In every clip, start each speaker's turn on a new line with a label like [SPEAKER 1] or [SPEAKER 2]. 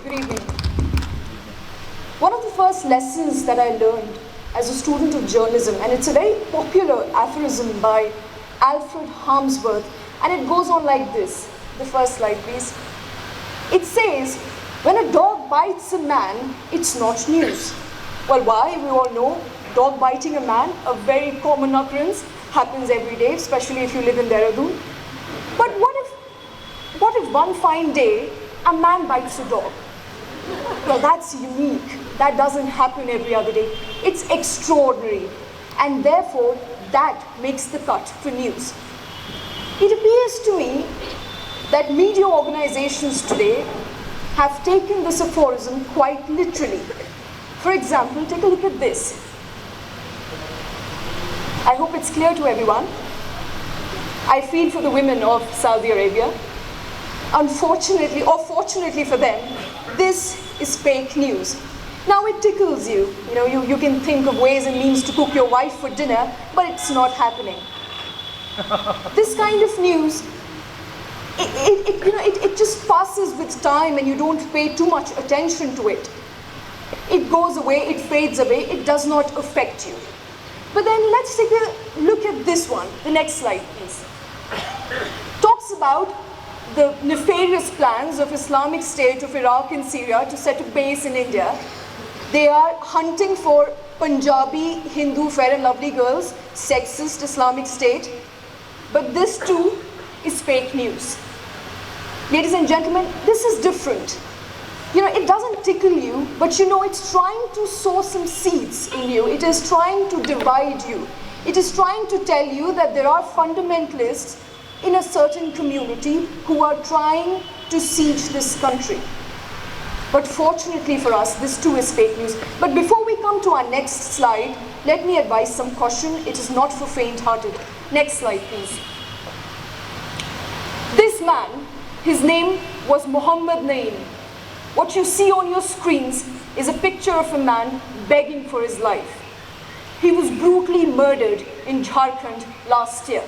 [SPEAKER 1] Good evening. One of the first lessons that I learned as a student of journalism, and it's a very popular aphorism by Alfred Harmsworth, and it goes on like this. The first slide, please. It says, when a dog bites a man, it's not news. Well, why? We all know dog biting a man, a very common occurrence, happens every day, especially if you live in Dehradun. But what if one fine day, a man bites a dog? Well, that's unique. That doesn't happen every other day. It's extraordinary. And therefore, that makes the cut for news. It appears to me that media organizations today have taken this aphorism quite literally. For example, take a look at this. I hope it's clear to everyone. I feel for the women of Saudi Arabia. Unfortunately, or fortunately for them, this is fake news. Now it tickles you. You can think of ways and means to cook your wife for dinner, but it's not happening. This kind of news, it just passes with time and you don't pay too much attention to it. It goes away, it fades away, it does not affect you. But then let's take a look at this one. The next slide, please. Talks about the nefarious plans of Islamic State of Iraq and Syria to set a base in India. They are hunting for Punjabi, Hindu, fair and lovely girls, sexist Islamic State. But this too is fake news. Ladies and gentlemen, this is different. It doesn't tickle you, but it's trying to sow some seeds in you. It is trying to divide you. It is trying to tell you that there are fundamentalists in a certain community who are trying to siege this country. But fortunately for us, this too is fake news. But before we come to our next slide, let me advise some caution. It is not for faint-hearted. Next slide, please. This man, his name was Muhammad Naeem. What you see on your screens is a picture of a man begging for his life. He was brutally murdered in Jharkhand last year,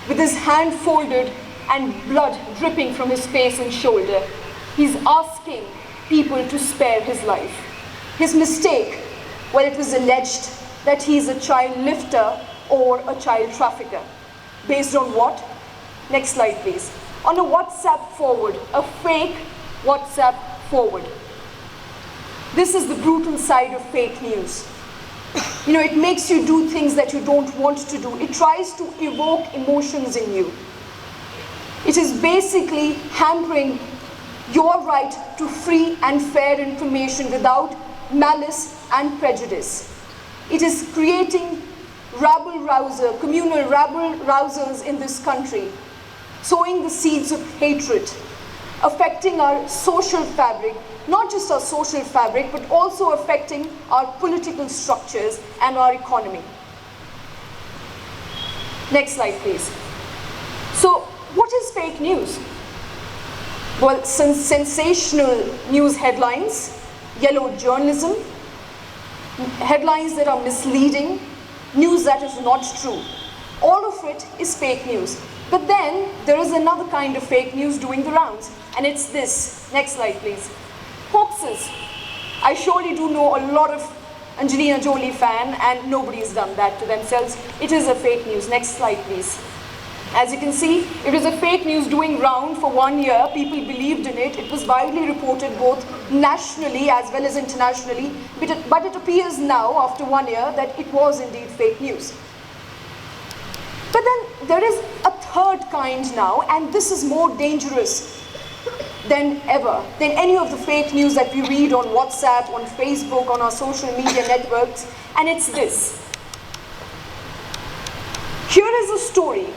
[SPEAKER 1] with his hand folded and blood dripping from his face and shoulder. He's asking people to spare his life. His mistake, well, it was alleged that he's a child lifter or a child trafficker. Based on what? Next slide, please. On a WhatsApp forward, a fake WhatsApp forward. This is the brutal side of fake news. It makes you do things that you don't want to do. It tries to evoke emotions in you. It is basically hampering your right to free and fair information without malice and prejudice. It is creating communal rabble-rousers in this country, sowing the seeds of hatred, affecting our social fabric, not just our social fabric, but also affecting our political structures and our economy. Next slide, please. So, what is fake news? Well, sensational news headlines, yellow journalism, headlines that are misleading, news that is not true. All of it is fake news. But then, there is another kind of fake news doing the rounds, and it's this. Next slide, please. Hoaxes. I surely do know a lot of Angelina Jolie fan, and nobody's done that to themselves. It is a fake news. Next slide, please. As you can see, it is a fake news doing round for 1 year. People believed in it. It was widely reported both nationally as well as internationally. But it appears now, after 1 year, that it was indeed fake news. But then there is a third kind now, and this is more dangerous than ever, than any of the fake news that we read on WhatsApp, on Facebook, on our social media networks, and it's this. Here is a story.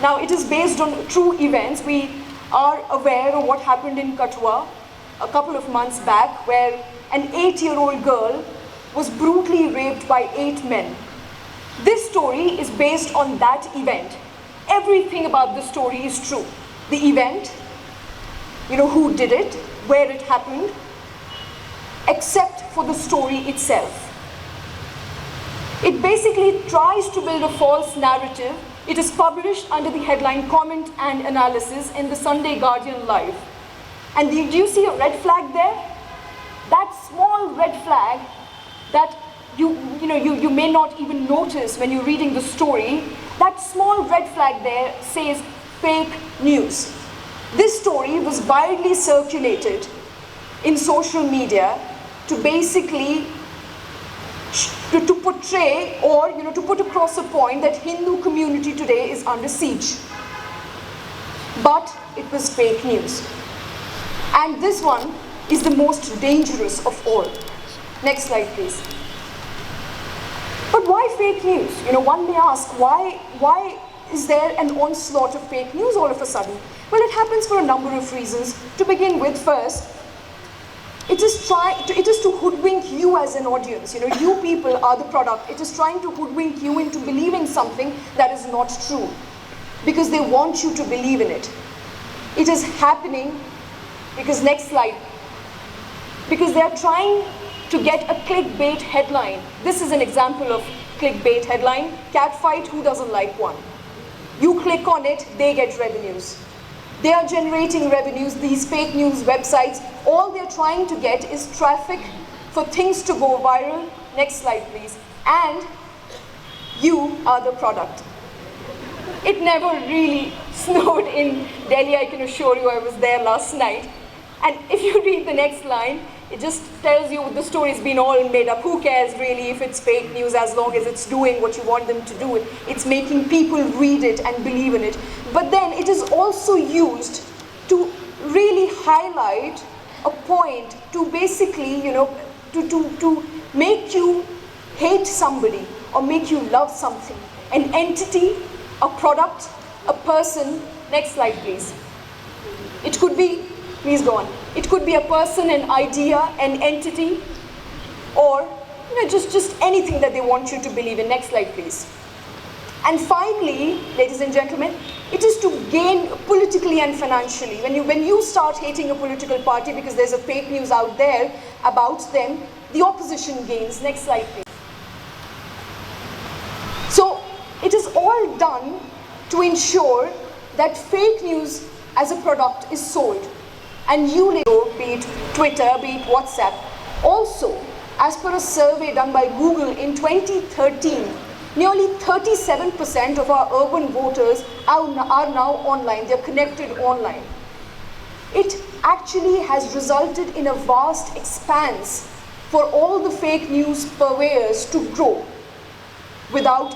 [SPEAKER 1] Now, it is based on true events. We are aware of what happened in Kathua a couple of months back, where an 8-year-old girl was brutally raped by 8 men. This story is based on that event. Everything about the story is true. The event, who did it, where it happened, except for the story itself. It basically tries to build a false narrative. It is published under the headline Comment and Analysis in the Sunday Guardian Live. And do you see a red flag there? That small red flag that you may not even notice when you're reading the story, that small red flag there says fake news. This story was widely circulated in social media to basically to portray or to put across a point that Hindu community today is under siege. But it was fake news. And this one is the most dangerous of all. Next slide, please. But why fake news? One may ask, why is there an onslaught of fake news all of a sudden? Well, it happens for a number of reasons. To begin with, first, it is to hoodwink you as an audience. You people are the product. It is trying to hoodwink you into believing something that is not true, because they want you to believe in it. It is happening because, next slide, because they are trying to get a clickbait headline. This is an example of clickbait headline. Catfight, who doesn't like one? You click on it, they get revenues. They are generating revenues, these fake news websites. All they're trying to get is traffic for things to go viral. Next slide, please. And you are the product. It never really snowed in Delhi, I can assure you. I was there last night. And if you read the next line, it just tells you the story's been all made up. Who cares really if it's fake news, as long as it's doing what you want them to do? It's making people read it and believe in it. But then it is also used to really highlight a point, to basically, to make you hate somebody or make you love something. An entity, a product, a person. Next slide, please. It could be, please go on. It could be a person, an idea, an entity, or just anything that they want you to believe in. Next slide, please. And finally, ladies and gentlemen, it is to gain politically and financially. When you start hating a political party because there's a fake news out there about them, the opposition gains. Next slide, please. So it is all done to ensure that fake news as a product is sold. And you, be it Twitter, be it WhatsApp. Also, as per a survey done by Google in 2013, nearly 37% of our urban voters are now online. They're connected online. It actually has resulted in a vast expanse for all the fake news purveyors to grow without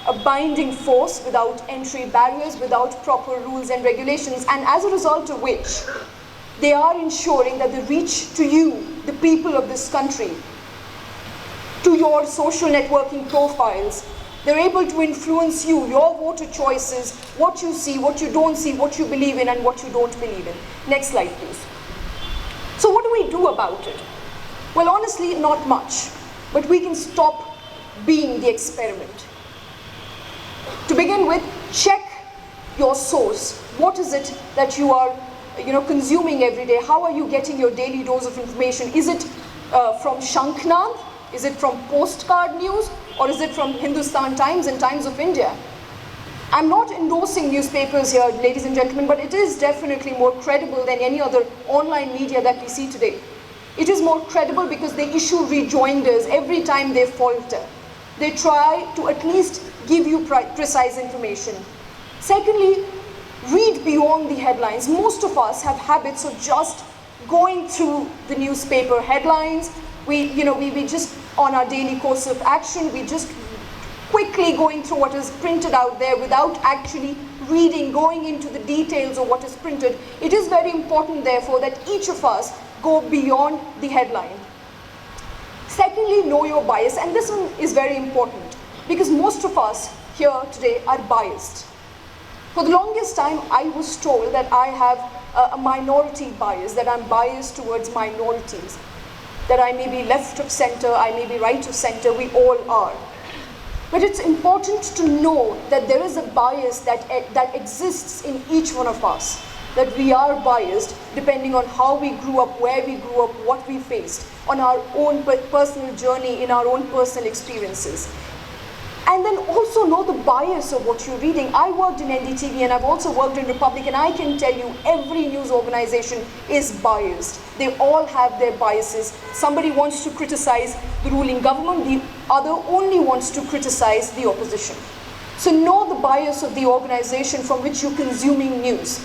[SPEAKER 1] a binding force, without entry barriers, without proper rules and regulations, and as a result of which, they are ensuring that the reach to you, the people of this country, to your social networking profiles, they're able to influence you, your voter choices, what you see, what you don't see, what you believe in, and what you don't believe in. Next slide, please. So what do we do about it? Well, honestly, not much, but we can stop being the experiment. To begin with, check your source. What is it that you are consuming every day? How are you getting your daily dose of information? Is it from Shanknath? Is it from Postcard News? Or is it from Hindustan Times and Times of India? I'm not endorsing newspapers here, ladies and gentlemen, but it is definitely more credible than any other online media that we see today. It is more credible because they issue rejoinders every time they falter. They try to at least give you precise information. Secondly, read beyond the headlines. Most of us have habits of just going through the newspaper headlines. We just, on our daily course of action, we just quickly going through what is printed out there without actually reading, going into the details of what is printed. It is very important, therefore, that each of us go beyond the headline. Secondly, know your bias, and this one is very important because most of us here today are biased. For the longest time, I was told that I have a minority bias, that I'm biased towards minorities, that I may be left of center, I may be right of center, we all are. But it's important to know that there is a bias that exists in each one of us, that we are biased depending on how we grew up, where we grew up, what we faced, on our own personal journey, in our own personal experiences. And then also know the bias of what you're reading. I worked in NDTV and I've also worked in Republic, and I can tell you every news organization is biased. They all have their biases. Somebody wants to criticize the ruling government, the other only wants to criticize the opposition. So know the bias of the organization from which you're consuming news.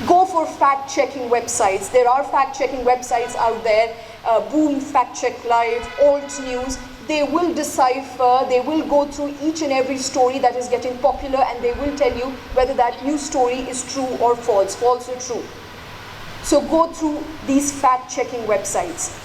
[SPEAKER 1] Go for fact-checking websites. There are fact-checking websites out there, Boom, Fact Check Live, Alt News. They will decipher, they will go through each and every story that is getting popular, and they will tell you whether that news story is true or false, false or true. So go through these fact-checking websites.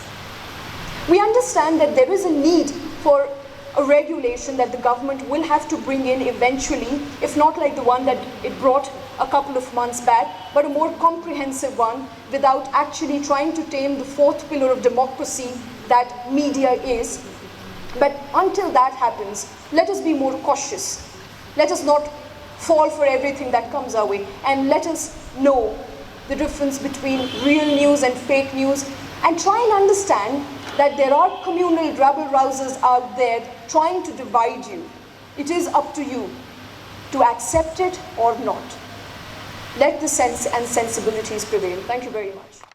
[SPEAKER 1] We understand that there is a need for a regulation that the government will have to bring in eventually, if not like the one that it brought a couple of months back, but a more comprehensive one without actually trying to tame the fourth pillar of democracy that media is. But until that happens, let us be more cautious. Let us not fall for everything that comes our way, and let us know the difference between real news and fake news, and try and understand that there are communal rabble-rousers out there trying to divide you. It is up to you to accept it or not. Let the sense and sensibilities prevail. Thank you very much.